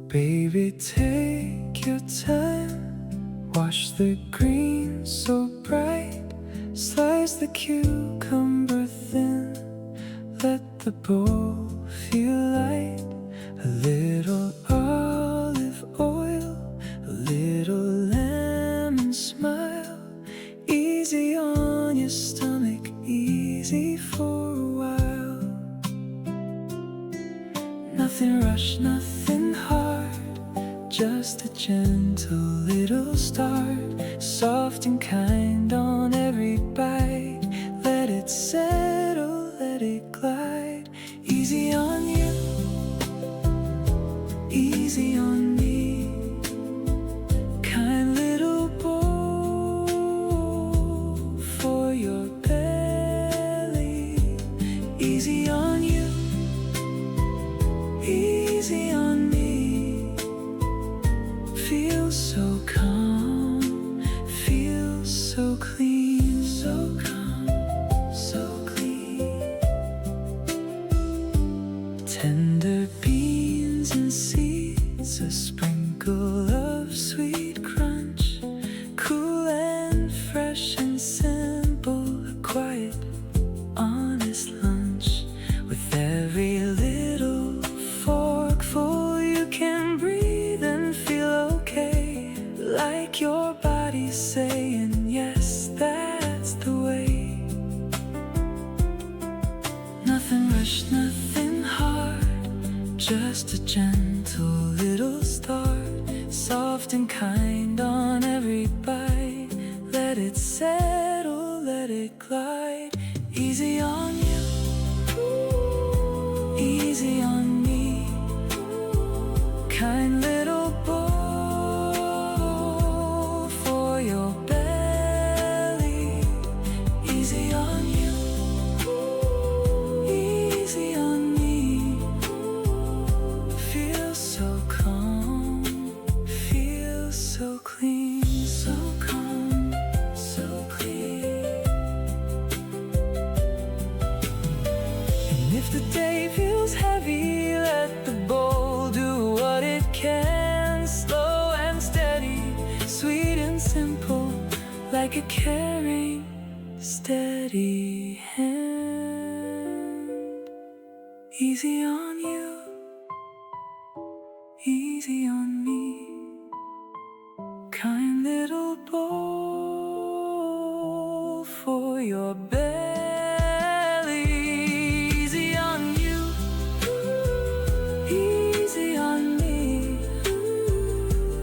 Baby, take your time, wash the greens so bright, slice the cucumber thin, let the bowl feel light. A little olive oil, a little lemon smile, easy on your stomach, easy for a while. Nothing rushed, nothing hard, just a gentle little start, soft and kind on every bite. Let it settle, let it glide, easy on you, easy on me. Kind little bowl for your belly, easy on you, easy on me. Feel so calm, feel so clean, so calm, so clean. Tender beans and seeds, a sprinkle of sweet crunch, cool and fresh and simple, a quiet, honest lunch. With every little forkful you can breathe and feel okay, like your body's saying yes, that's the way. Nothing rushed, nothing hard, just a gentle little start, soft and kind on every bite. Let it settle, let it glide, easy on you, easy on me. Kind little bowl for your belly, easy on you, easy on me. Feel so calm, feel so clean, so calm, so clean. And if the day feels heavy, let the bowl do what it can, slow and steady, sweet and simple, like a caring, steady hand. Easy on you, easy on me. Kind little bowl for your belly, easy on you, easy on me.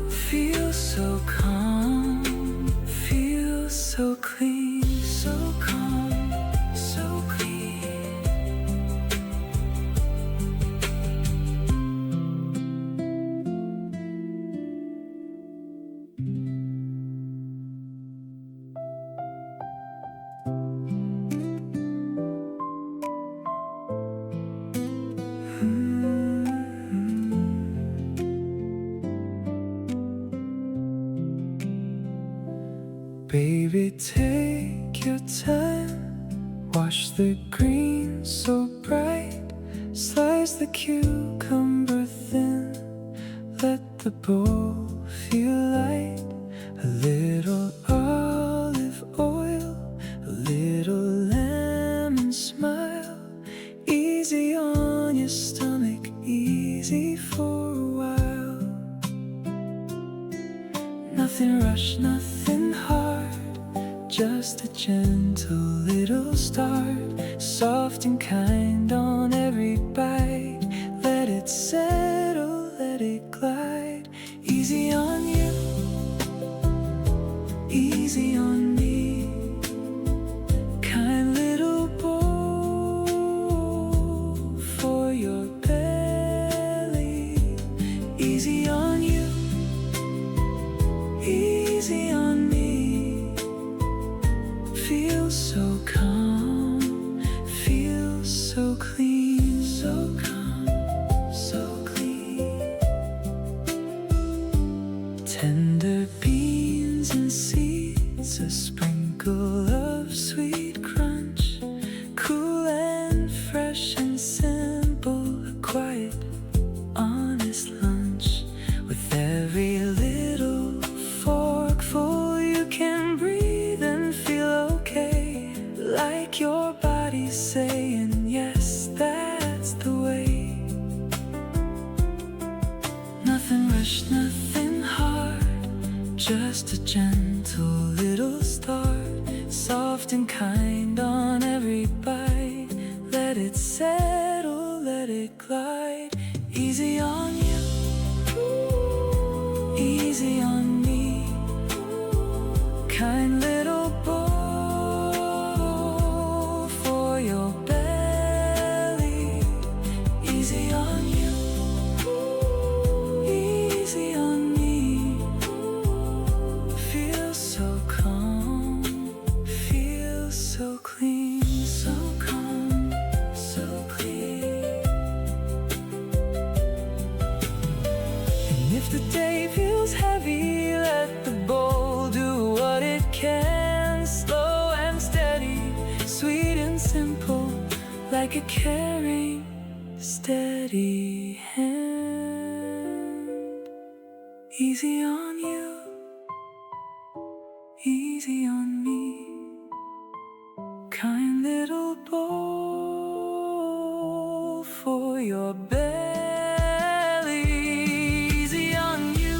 Feel so calm, feel so clean, so calm, so clean. Baby, take your time, wash the greens so bright, slice the cucumber thin, let the bowl feel light. A little olive oil, a little lemon smile, easy on your stomach, easy for a while. Nothing rushed, nothing hard, just a gentle little start, soft and kind on every bite. Let it settle, let it glide, easy on you, easy on me. Kind little bowl for your belly, easy on you, easy on me. Feel so calm, feel so clean, so calm, so clean. Tender grains and seeds, a sprinkle of sweet crunch, cool and fresh and simple, a quiet, honest lunch. With every little forkful you can breathe and feel okay, like your body's saying yes, that's the way. Nothing rushed, nothing hard, just a gentle little start, soft and kind on every bite. Let it settle, let it glide, easy on you, easy on me. Kind little bowl for your belly, easy on you, easy on me. Feel so calm, feel so clean, so calm, so clean. And if the day feels heavy, let the bowl do what it can, slow and steady, sweet and simple, like a caring, steady hand. Easy on you, easy on me. Kind little bowl for your belly, easy on you,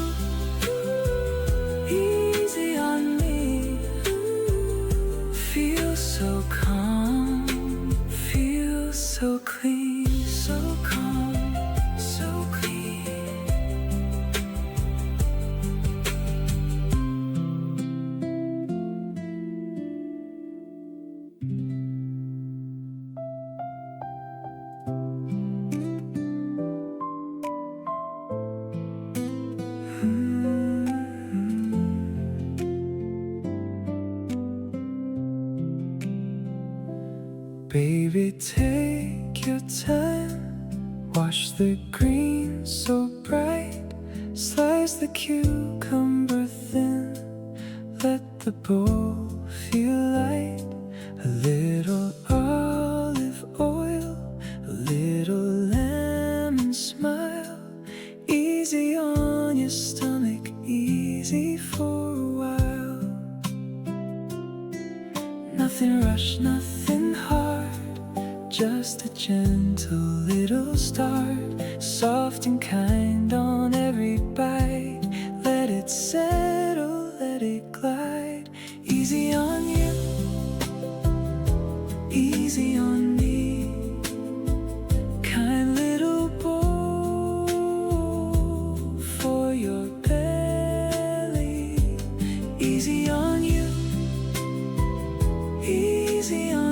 easy on me. Feel so calm, feel so clean, so calm, so clean. Baby, take your time, wash the greens so bright, slice the cucumber thin, let the bowl feel light. A little olive oil, a little lemon smile, easy on your stomach, easy for a while. Nothing rushed, nothing hard, just a gentle little start, soft and kind on every bite. Let it settle, let it glide, easy on you, easy on me. Kind little bowl for your belly, easy on you, easy on